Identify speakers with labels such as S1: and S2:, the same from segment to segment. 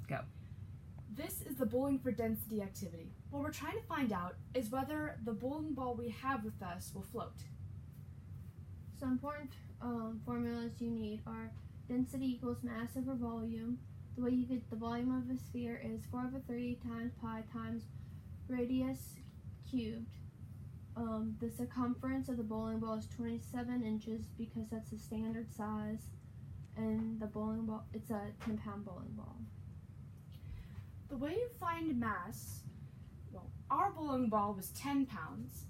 S1: Go.
S2: This is the bowling for density activity. What we're trying to find out is whether the bowling ball we have with us will float.
S3: Some important formulas you need are density equals mass over volume. The way you get the volume of a sphere is 4/3 times pi times radius cubed. The circumference of the bowling ball is 27 inches because that's the standard size. And the bowling ball, it's a 10-pound bowling ball.
S2: The way you find mass, well, our bowling ball was 10 pounds.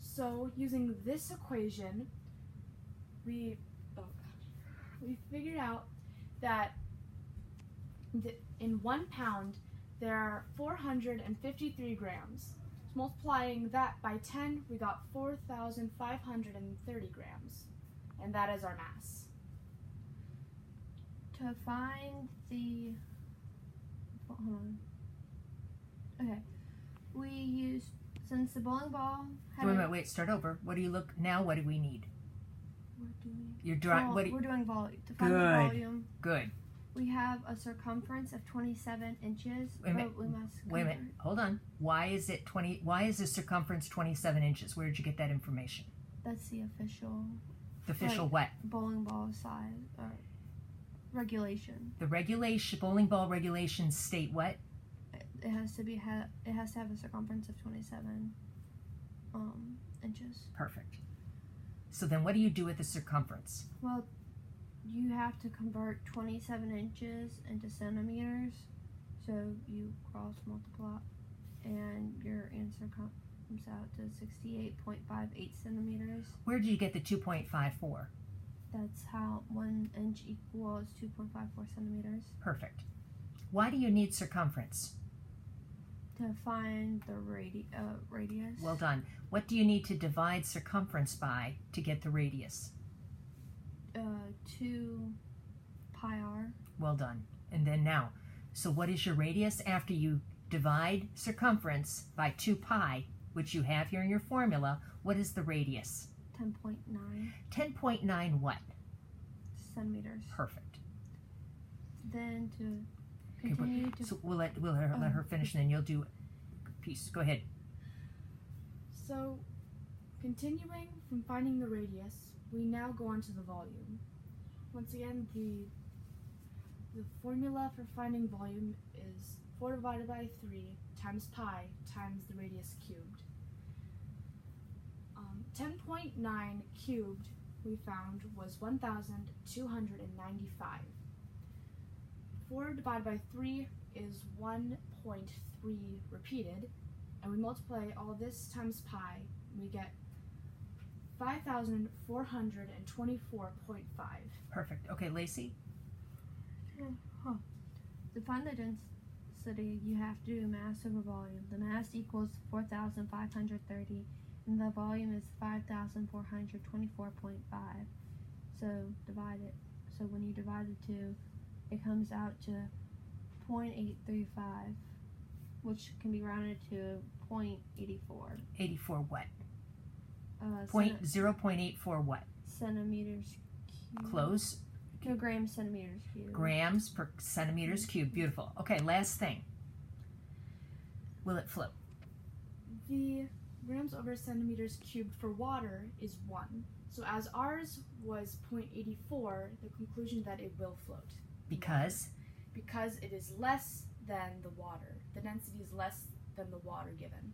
S2: So using this equation, we figured out that in 1 pound, there are 453 grams. So multiplying that by 10, we got 4,530 grams. And that is our mass.
S3: To find the, hold on. Okay, we used, since the bowling ball had
S1: Wait, start over. What do you look, now what do we need?
S3: We're doing,
S1: You're drawing, what do you,
S3: we're doing volume. To find
S1: Good.
S3: the volume,
S1: good.
S3: we have a circumference of 27 inches,
S1: Wait a minute.
S3: but we must
S1: Wait a minute, hold on. Why is the circumference 27 inches? Where did you get that information?
S3: That's the official
S1: The official
S3: Like-
S1: what?
S3: bowling ball size, regulation.
S1: The regulation, bowling ball regulations state what?
S3: It has to be it has to have a circumference of 27 inches.
S1: Perfect. So then what do you do with the circumference?
S3: Well, you have to convert 27 inches into centimeters, so you cross multiply, and your answer comes out to 68.58 centimeters.
S1: Where did you get the 2.54?
S3: That's how 1 inch equals 2.54 centimeters.
S1: Perfect. Why do you need circumference?
S3: To find the radius.
S1: Well done. What do you need to divide circumference by to get the radius?
S3: 2 pi r.
S1: Well done. And then now, so what is your radius after you divide circumference by 2 pi, which you have here in your formula? What is the radius?
S3: 10.9
S1: 10.9 what?
S3: centimeters.
S1: Perfect.
S3: Then to
S1: Okay,
S3: continue to
S1: so let her finish, and then you'll do a piece. Go ahead.
S2: So, continuing from finding the radius, we now go on to the volume. Once again, the formula for finding volume is 4 divided by 3 times pi times the radius cubed. 10.9 cubed we found was 1,295. 4 divided by 3 is 1.3 repeated, and we multiply all this times pi, and we get 5,424.5.
S1: Perfect. Okay, Lacey?
S3: To find the density, you have to do mass over volume. The mass equals 4,530, and the volume is 5,424.5. So divide it. So when you divide the two, it comes out to 0.835, which can be rounded to 0.84.
S1: 84 what? 0.84 what?
S3: Centimeters cubed.
S1: Close.
S3: Kilograms centimeters cubed.
S1: Grams per centimeters cubed. Beautiful. Okay, last thing. Will it float?
S2: The grams over centimeters cubed for water is 1. So as ours was 0.84, the conclusion that it will float.
S1: Because?
S2: Because it is less than the water. The density is less than the water given.